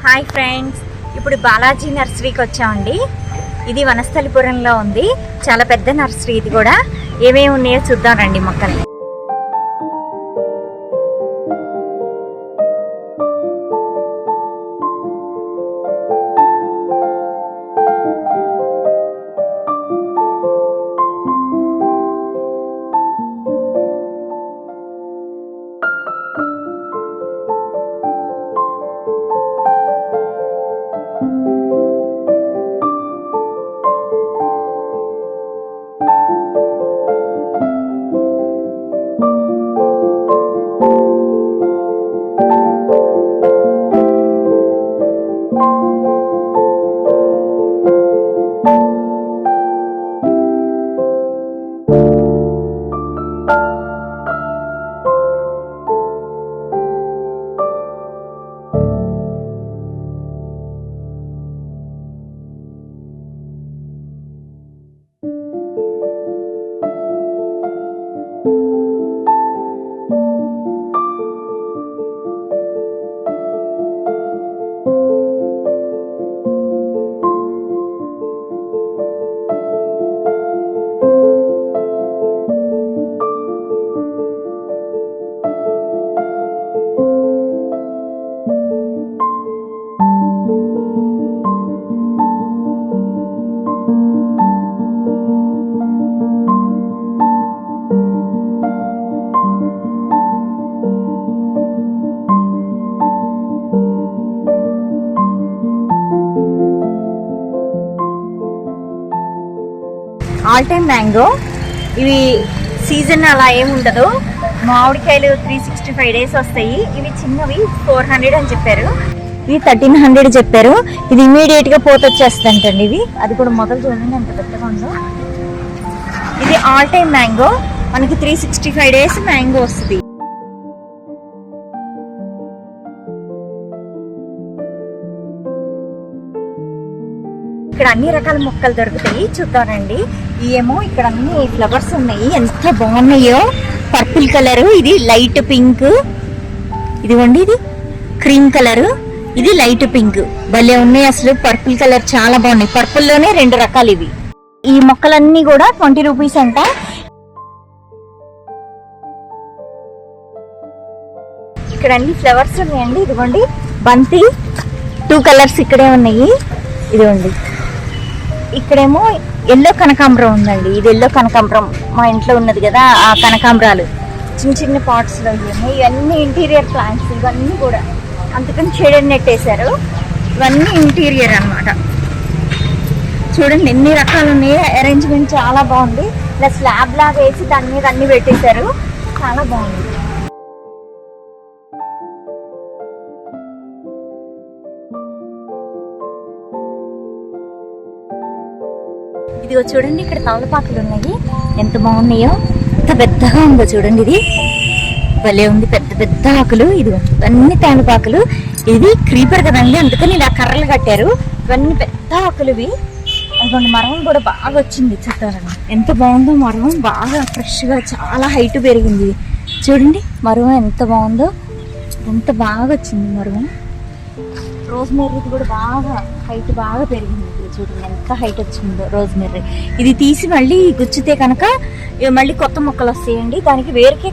Hi friends, ఇప్పుడు బాలాజీ నర్సరీకి వచ్చామండి. ఇది వనస్థలిపురంలో ఉంది. చాలా పెద్ద నర్సరీ. ఇది కూడా ఏమేమి ఉన్నాయో చూద్దాం రండి మొక్కల్ని. All time mango. ఇవి సీజన్ అలా ఏమి ఉండదు. మామిడికాయలు 365 days వస్తాయి. ఇవి చిన్నవి 400 అని చెప్పారు. ఇవి 1300 చెప్పారు. ఇది ఇమీడియట్ గా పోతొచ్చేస్తుంటండి. ఇవి అది కూడా మొదలు చూడండి ఎంత పెద్దగా ఉందో. ఇది ఆల్ టైమ్ మ్యాంగో. మనకి 365 days మ్యాంగో వస్తుంది. ఇక్కడ అన్ని రకాల మొక్కలు దొరుకుతాయి, చూద్దానండి. ఏమో ఇక్కడ అన్ని ఫ్లవర్స్ ఉన్నాయి, ఎంత బాగున్నాయో. పర్పుల్ కలర్, ఇది లైట్ పింక్, ఇదిగోండి ఇది క్రీమ్ కలర్, ఇది లైట్ పింక్. భలే ఉన్నాయి అసలు. పర్పుల్ కలర్ చాలా బాగున్నాయి. పర్పుల్ లోనే 2 రకాలు ఇవి. ఈ మొక్కలన్నీ కూడా 20 రూపీస్ అంట. ఇక్కడ అన్ని ఫ్లవర్స్ ఉన్నాయండి. ఇదిగోండి బంతి, 2 కలర్స్ ఇక్కడే ఉన్నాయి. ఇదిగోండి ఇక్కడేమో ఎల్లో కనకాంబరం ఉందండి. ఇది ఎల్లో కనకాంబరం మా ఇంట్లో ఉన్నది కదా, ఆ కనకాంబరాలు చిన్న చిన్న పాట్స్ లో ఉన్నాయి. ఇవన్నీ ఇంటీరియర్ ప్లాంట్స్ ఇవన్నీ కూడా, అందుకని షేడెడ్ నెట్ వేసారు. ఇవన్నీ ఇంటీరియర్ అన్నమాట. చూడండి ఎన్ని రకాలు ఉన్నాయి. అరేంజ్మెంట్ చాలా బాగుంది. ఇలా స్లాబ్ లాగా వేసి దాని మీద అన్ని పెట్టేశారు. చాలా బాగుంది. ఇదిగో చూడండి ఇక్కడ తమలపాకులు ఉన్నాయి, ఎంత బాగున్నాయో. ఎంత పెద్దగా ఉందో చూడండి. ఇది భలే ఉంది, పెద్ద పెద్ద ఆకులు. ఇదిగో ఇవన్నీ తమలపాకులు. ఇది క్రీపర్ కదండి, అందుకని ఇలా కర్రలు కట్టారు. ఇవన్నీ పెద్ద ఆకులు ఇవి. అదిగోండి మరం కూడా బాగా వచ్చింది. చూద్దామండి ఎంత బాగుందో. మరం బాగా ఫ్రెష్ గా చాలా హైట్ పెరిగింది. చూడండి మరం ఎంత బాగుందో, ఎంత బాగా వచ్చింది మరం. రోజ్మెర్రీ కూడా బాగా హైట్ బాగా పెరిగింది. చూడండి ఎంత హైట్ వచ్చిందో రోజ్మెర్రీ. ఇది తీసి మళ్ళీ గుచ్చితే కనుక మళ్ళీ కొత్త మొక్కలు వస్తాయండి. దానికి వేరుకే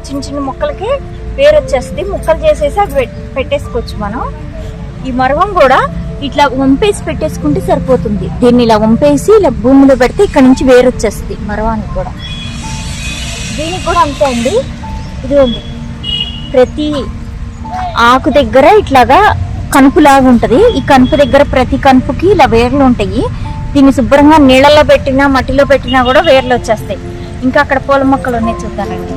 చిన్న చిన్న మొక్కలకే వేరు వచ్చేస్తుంది. ముక్కలు చేసేసి అవి పెట్టేసుకోవచ్చు మనం. ఈ మరవం కూడా ఇట్లా వంపేసి పెట్టేసుకుంటే సరిపోతుంది. దీన్ని ఇలా వంపేసి ఇలా భూమిలో పెడితే ఇక్కడ నుంచి వేరు వచ్చేస్తుంది మరవానికి కూడా. దీనికి కూడా అంతే అండి. ఇది ఉంది, ప్రతి ఆకు దగ్గర ఇట్లాగా కనుపులాగా ఉంటది. ఈ కనుపు దగ్గర ప్రతి కనుపుకి ఇలా వేర్లు ఉంటాయి. దీన్ని శుభ్రంగా నీళ్ళలో పెట్టినా మట్టిలో పెట్టినా కూడా వేర్లు వచ్చేస్తాయి. ఇంకా అక్కడ పూల మొక్కలు ఉన్నాయి, చూద్దానండి.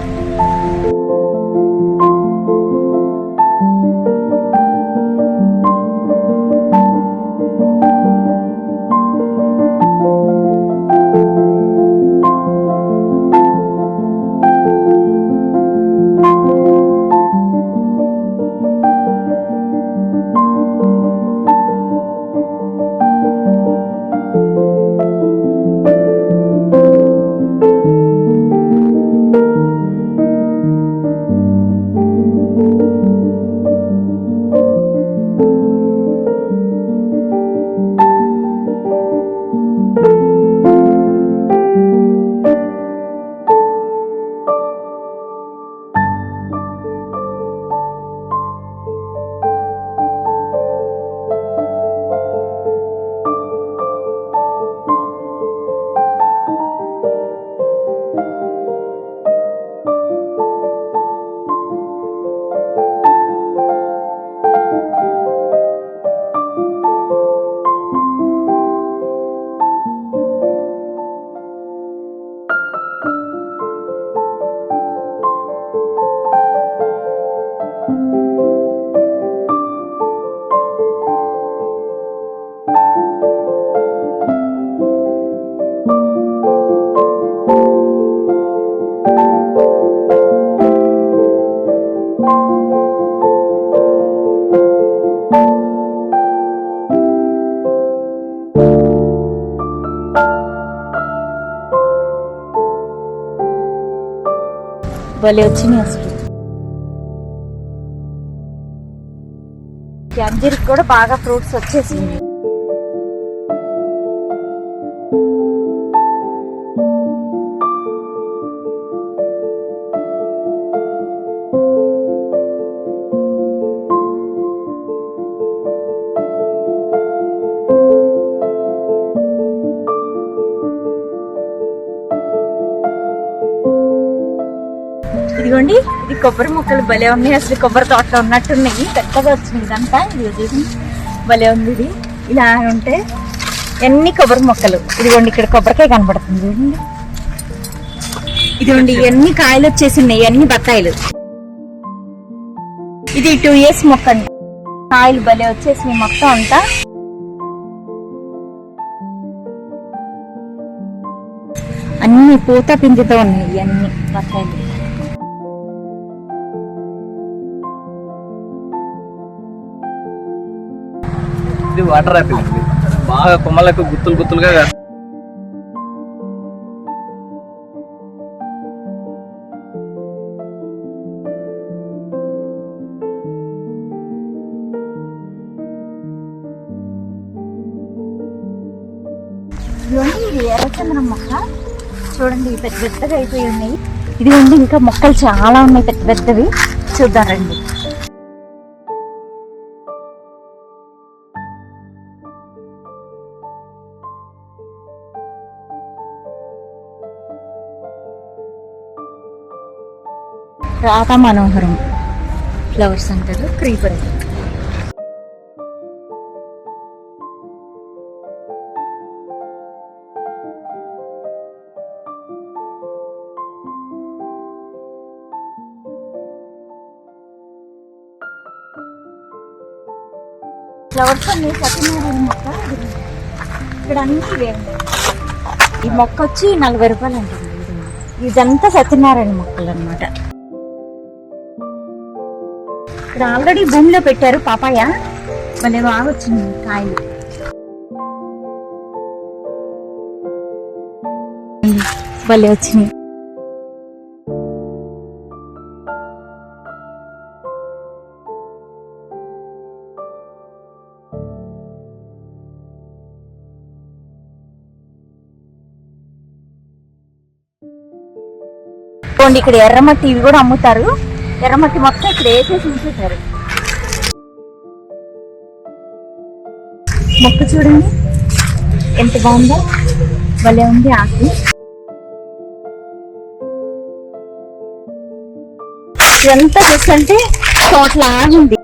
భలే వచ్చినాయి అసలు. అంజీరికి కూడా బాగా ఫ్రూట్స్ వచ్చేసింది. ఇదిగోండి, ఇది కొబ్బరి మొక్కలు భలే ఉన్నాయి అసలు. కొబ్బరి తోటలో ఉన్నట్టున్నాయి, పెద్దగా వచ్చినాయి ఇదంతా. ఇది భలే ఉంది. ఇది ఇలా ఉంటే ఎన్ని కొబ్బరి మొక్కలు. ఇదిగోండి ఇక్కడ కొబ్బరికాయ కనబడుతుంది చూడండి. ఇదిగోండి ఎన్ని కాయలు వచ్చేసినాయి, అన్ని బత్తాయిలు. ఇది 2 years మొక్క అండి. కాయలు భలే వచ్చేసినాయి మొత్తం అంతా. అన్ని పూత పిండితో ఉన్నాయి అన్ని బత్తాయిలు. ఇది వాటర్ యాపిల్ అండి, బాగా కొమ్మలకు గుత్తులు గుత్తులుగా. ఇది ఎర్రచందనం మొక్క చూడండి, పెద్ద పెద్దగా అయిపోయి ఉన్నాయి. ఇది ఉంది, ఇంకా మొక్కలు చాలా ఉన్నాయి పెద్ద పెద్దవి. చూద్దాం రండి. రాధా మనోహరం ఫ్లవర్స్ అంటారు, క్రీపర్. ఫ్లవర్స్ అన్ని సత్యనారాయణ మొక్క. ఇక్కడ అన్ని ఇవే ఉన్నాయి. ఈ మొక్క వచ్చి 40 రూపాయలు అంటుంది. ఇదంతా సత్యనారాయణ మొక్కలు అన్నమాట. ఇక్కడ ఆల్రెడీ భూమిలో పెట్టారు పాపాయ, మళ్ళీ బాగా వచ్చింది కాయలు. భలే వచ్చినాయి. ఇక్కడ ఎర్రమట్టి ఇవి కూడా అమ్ముతారు. ఎర్రమట్టి మొత్తం ఇక్కడ వేసేసి ఉంచుతారు. మొక్క చూడండి ఎంత బాగుందో, భలే ఉంది ఆకు. ఇదంతా చూస్తుంటే తోటలాగుంది.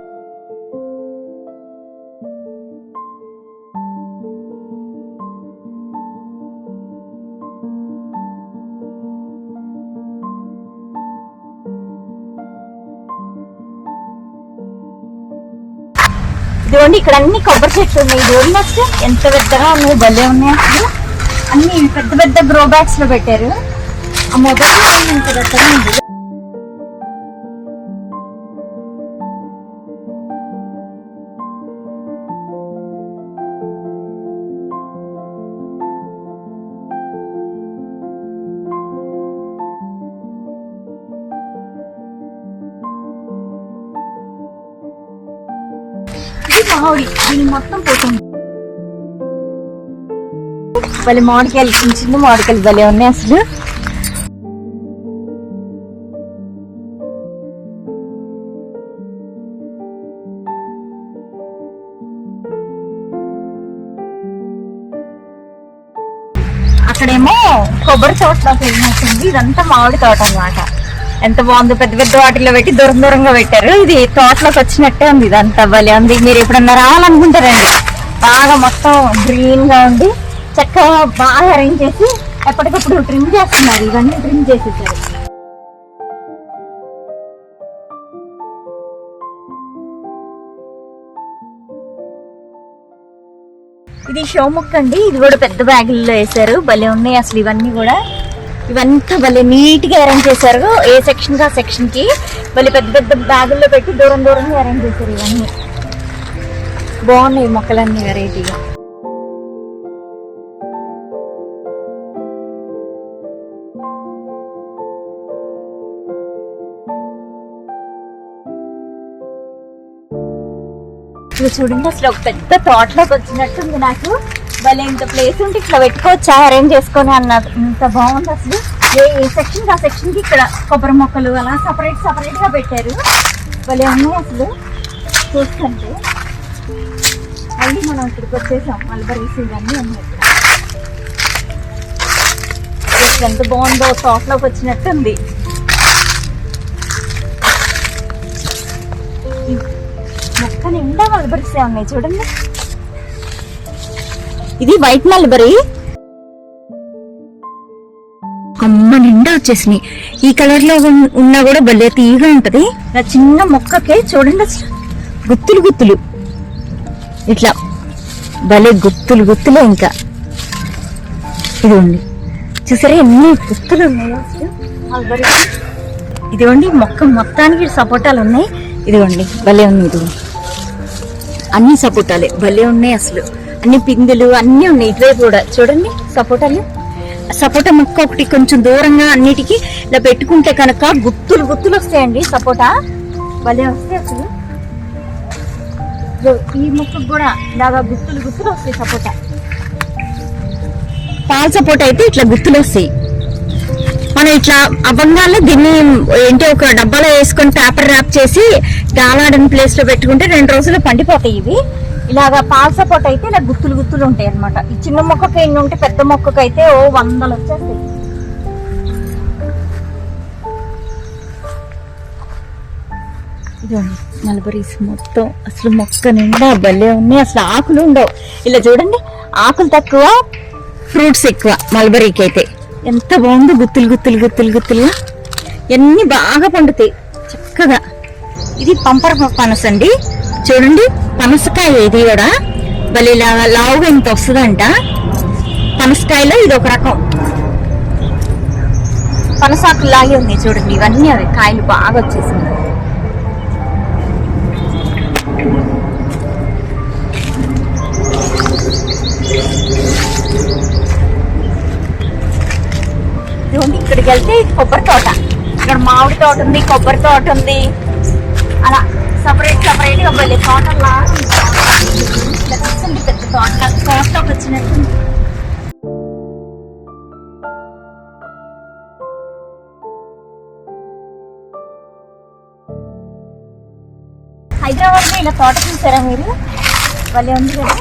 ఇదిగోండి ఇక్కడ అన్ని కొబ్బరి చెట్లు ఉన్నాయి. ఇది వచ్చి ఎంత పెద్దగా ఉన్నాయి, భలే ఉన్నాయి అసలు. అన్ని పెద్ద పెద్ద గ్రో బ్యాగ్స్ లో పెట్టారు. ఆ మొదటి ఎంత పెద్దగా ఉంది. మామిడి దీని మొత్తం పోతుంది. భలే మామిడికాయలు, చిన్న చిన్న మామిడికాయలు భలే ఉన్నాయి అసలు. అక్కడేమో కొబ్బరి తోటలోకి వెళ్ళినట్టుంది. ఇదంతా మామిడి తోట అన్నమాట. ఎంత బాగుందో, పెద్ద పెద్ద వాటిల్లో పెట్టి దూరం దూరంగా పెట్టారు. ఇది తోటలోకి వచ్చినట్టే ఉంది. ఇదంతా భలే ఉంది. మీరు ఎప్పుడన్నా రావాలనుకుంటారండి. బాగా మొత్తం గ్రీన్ గా ఉండి చక్కగా బాగా అరేంజ్ చేసి ఎప్పటికప్పుడు ట్రిమ్ చేస్తున్నారు. ఇవన్నీ ట్రిమ్ చేసేసారు. ఇది షో మొక్క అండి. ఇది కూడా పెద్ద బ్యాగుల్లో వేసారు. భలే ఉన్నాయి అసలు. ఇవన్నీ కూడా ఇవంతా భలే నీట్ గా అరేంజ్ చేశారు. ఏ సెక్షన్ గా సెక్షన్ కి భలే పెద్ద పెద్ద బ్యాగుల్లో పెట్టి దూరం దూరంగా అరేంజ్ చేశారు. ఇవన్నీ బాగున్నాయి మొక్కలన్నీ వెరైటీగా. ఇవి చూడండి అసలు ఒక పెద్ద తోటలోకి వచ్చినట్టుంది నాకు. భలే ఇంత ప్లేస్ ఉంటే ఇట్లా పెట్టుకోవచ్చా అరేంజ్ చేసుకొని అన్నది. ఇంత బాగుంది అసలు. ఏ సెక్షన్ ఆ సెక్షన్ కి ఇక్కడ కొబ్బరి మొక్కలు అలా సపరేట్ గా పెట్టారు. భలే ఉన్నాయి అసలు చూస్తుంటే. మళ్ళీ మనం ఇక్కడికి వచ్చేసాం. మల్బరీస్ ఇవన్నీ ఉన్నాయి ఇక్కడ. ఎంత బాగుందో తోటలోకి వచ్చినట్టుంది. మొక్క నిండా మల్బరీస్ ఉన్నాయి చూడండి. ఇది వైట్ మల్బరీ. కొమ్మ నిండా వచ్చేసినాయి. ఈ కలర్ లో ఉన్నా కూడా భలే తీగా ఉంటది. నా చిన్న మొక్కకే చూడండి గుత్తులు ఇట్లా భలే గుత్తులే. ఇంకా ఇదిగోండి చూసారా ఎన్ని గుత్తులు ఉన్నాయో అసలు మల్బరీ. ఇదిగోండి మొక్క మొత్తానికి సపోటాలు ఉన్నాయి. ఇదిగోండి భలే ఉంది. ఇది అన్ని సపోటాలే భలే ఉన్నాయి అసలు. అన్ని పిందులు అన్ని ఉన్నాయి. ఇటువైపు కూడా చూడండి సపోటా మొక్క ఒకటి కొంచెం దూరంగా అన్నిటికీ ఇలా పెట్టుకుంటే కనుక గుత్తులు వస్తాయండి. సపోటా భలే వస్తాయి అసలు. ఈ మొక్కకు కూడా ఇలాగా గుత్తులు వస్తాయి సపోటా. పాల సపోటా అయితే ఇట్లా గుత్తులు వస్తాయి. మనం ఇట్లా అవ్వంగానే దీన్ని ఏంటి ఒక డబ్బాలో వేసుకొని పేపర్ ర్యాప్ చేసి గాలాడని ప్లేస్ లో పెట్టుకుంటే 2 రోజుల్లో పండిపోతాయి ఇవి. ఇలాగా పాల సపోటా అయితే ఇలా గుత్తులు ఉంటాయి అనమాట. ఈ చిన్న మొక్కకి ఎన్ని ఉంటే పెద్ద మొక్కకి అయితే 100 వచ్చేస్తాయి. ఇదండి మల్బరీస్ మొత్తం అసలు మొక్క నిండా భలే ఉన్నాయి. అసలు ఆకులు ఉండవు. ఇలా చూడండి ఆకులు తక్కువ ఫ్రూట్స్ ఎక్కువ మల్బరీకి అయితే. ఎంత బాగుందో గుత్తులుగా ఎన్ని బాగా పండుతాయి చక్కగా. ఇది పంపర పనస అండి. చూడండి పనసకాయ ఇది కూడా భలే లావుగా ఇంత వస్తుందంట. పనసకాయలో ఇది ఒక రకం పనసాకులు లాగే ఉన్నాయి చూడండి. ఇవన్నీ అవి కాయలు బాగా వచ్చేసింది. ఇక్కడికి వెళ్తే కొబ్బరి తోట, ఇక్కడ మామిడి తోట ఉంది, కొబ్బరి తోట ఉంది. అలా సపరేట్ గా వెళ్ళి తోటలా పెద్ద తోటలోకి వచ్చినట్టు. హైదరాబాద్ లో ఇలా తోట చూసారా మీరు? భలే ఉంది కదా.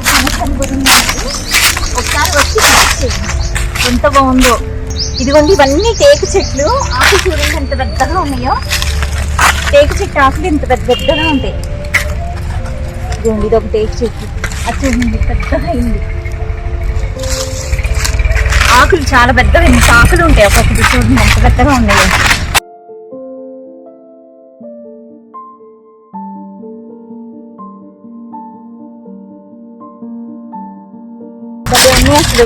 ఒకసారి వచ్చి ఎంత బాగుందో. ఇదిగోండి ఇవన్నీ టేకు చెట్లు. ఆకులు చూడండి ఎంత పెద్దగా ఉన్నాయో. టేకు చెట్టు ఆకులు ఇంత పెద్దగా ఉంటాయి. ఇదిగోండి ఇది ఒక టేకు చెట్టు. అది చూడండి పెద్దగా అయింది. ఆకులు చాలా పెద్దగా ఇంత ఆకులు ఉంటాయి. ఒక్కొక్కటి చూడండి ఎంత పెద్దగా ఉన్నాయో. అసలు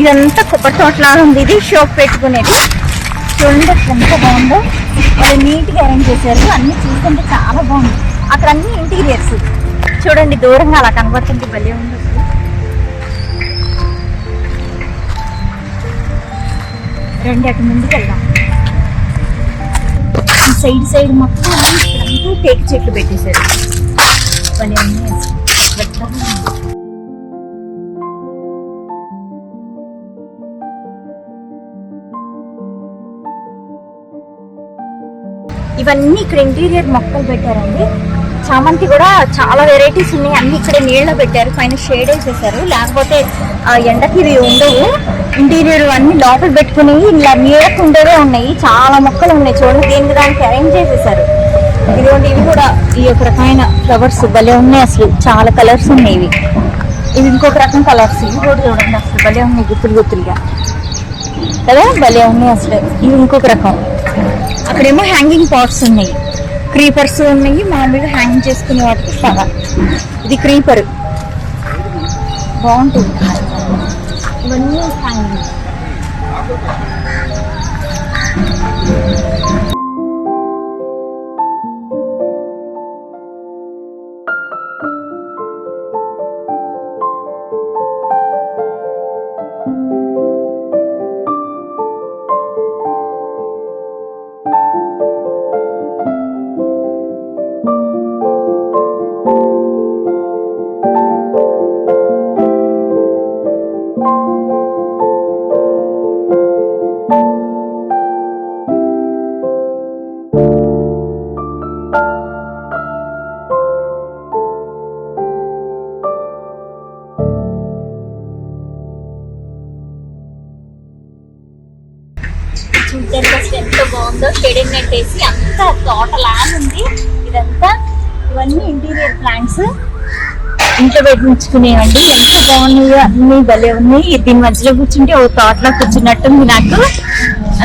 ఇదంతా కొబ్బరి తోటలాగా ఉంది. ఇది షోప్ పెట్టుకునేది. చూడండి అసలు ఎంత బాగుందో. వాళ్ళు నీట్గా అరేంజ్ చేశారు. అన్ని చూస్తుంటే చాలా బాగుంది. అక్కడ అన్ని ఇంటీరియర్స్ చూడండి దూరంగా అలా కనబడుతుంటే భలే ఉంది అసలు. రండి అటు ముందుకు వెళ్దాం. సైడ్ మొత్తం ఇక్కడంతా టేకు చెట్లు పెట్టేశారు. భలే ఉంది అసలు. ఇవన్నీ ఇక్కడ ఇంటీరియర్ మొక్కలు పెట్టారండి. చామంతి కూడా చాలా వెరైటీస్ ఉన్నాయి. అన్ని ఇక్కడ నీళ్ళలో పెట్టారు. పైన షేడ్ వేసేసారు. లేకపోతే ఎండకి ఇవి ఉండవు. ఇంటీరియర్ అన్ని లోపల పెట్టుకుని ఇలా నీళ్ళకు ఉండేవే ఉన్నాయి. చాలా మొక్కలు ఉన్నాయి చూడండి. దీనికి దానికి అరేంజ్ చేసేసారు. ఇదిగోండి ఇవి కూడా ఈ ఒక రకమైన ఫ్లవర్స్ భలే ఉన్నాయి అసలు. చాలా కలర్స్ ఉన్నాయి. ఇవి ఇంకొక రకం కలర్స్. ఇవి కూడా చూడండి అసలు భలే ఉన్నాయి గుత్తులుగా కదా. భలే ఉన్నాయి అసలు. ఇవి ఇంకొక రకం. అక్కడేమో హ్యాంగింగ్ పాట్స్ ఉన్నాయి. క్రీపర్స్ ఉన్నాయి. మామూలుగా హ్యాంగింగ్ చేసుకునే వాటికి సగా. ఇది క్రీపర్ బాగుంటుంది. ఇవన్నీ హ్యాంగింగ్. ఎంత బాగుందో, షేడెడ్ నెట్ వేసి అంతా తోటలా ఉంది ఇదంతా. ఇవన్నీ ఇంటీరియర్ ప్లాంట్స్ ఇంట్లో పెట్టించుకునేవండి. ఎంత బాగున్నాయో, అన్ని భలే ఉన్నాయి. దీని మధ్యలో కూర్చుంటే ఓ తోటలో కూర్చున్నట్టుంది నాకు.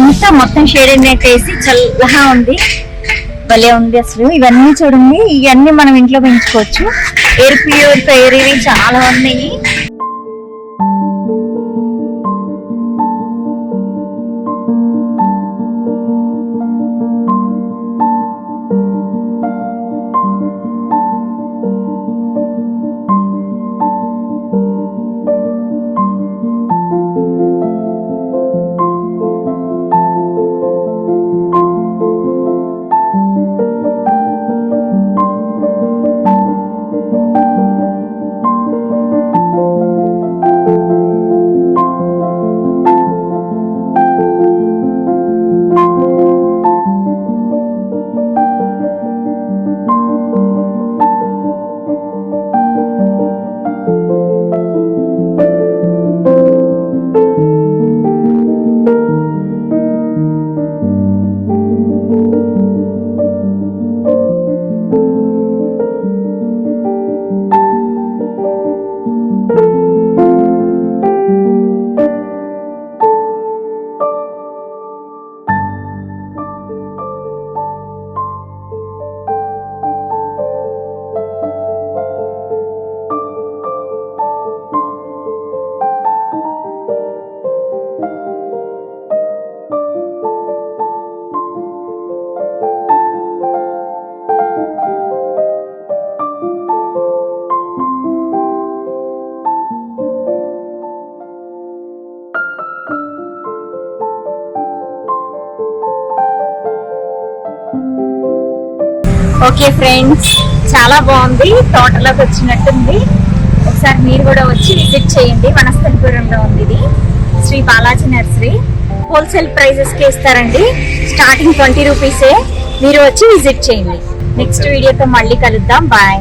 అంతా మొత్తం షేడెడ్ నెట్ వేసి చల్లగా ఉంది, భలే ఉంది అసలు. ఇవన్నీ చూడండి, ఇవన్నీ మనం ఇంట్లో పెంచుకోవచ్చు. ఎయిర్ ప్యూరిఫైయర్ ఇవి చాలా ఉన్నాయి. ఓకే ఫ్రెండ్స్, చాలా బాగుంది, తోటలోకి వచ్చినట్టుంది. ఒకసారి మీరు కూడా వచ్చి విజిట్ చేయండి. వనస్థలిపురంలో ఉంది ఇది, Shri Balaji nursery. Wholesale prices కి ఇస్తారండి, స్టార్టింగ్ 20 రూపీసే. మీరు వచ్చి విజిట్ చేయండి. నెక్స్ట్ వీడియోతో మళ్ళీ కలుద్దాం. బాయ్.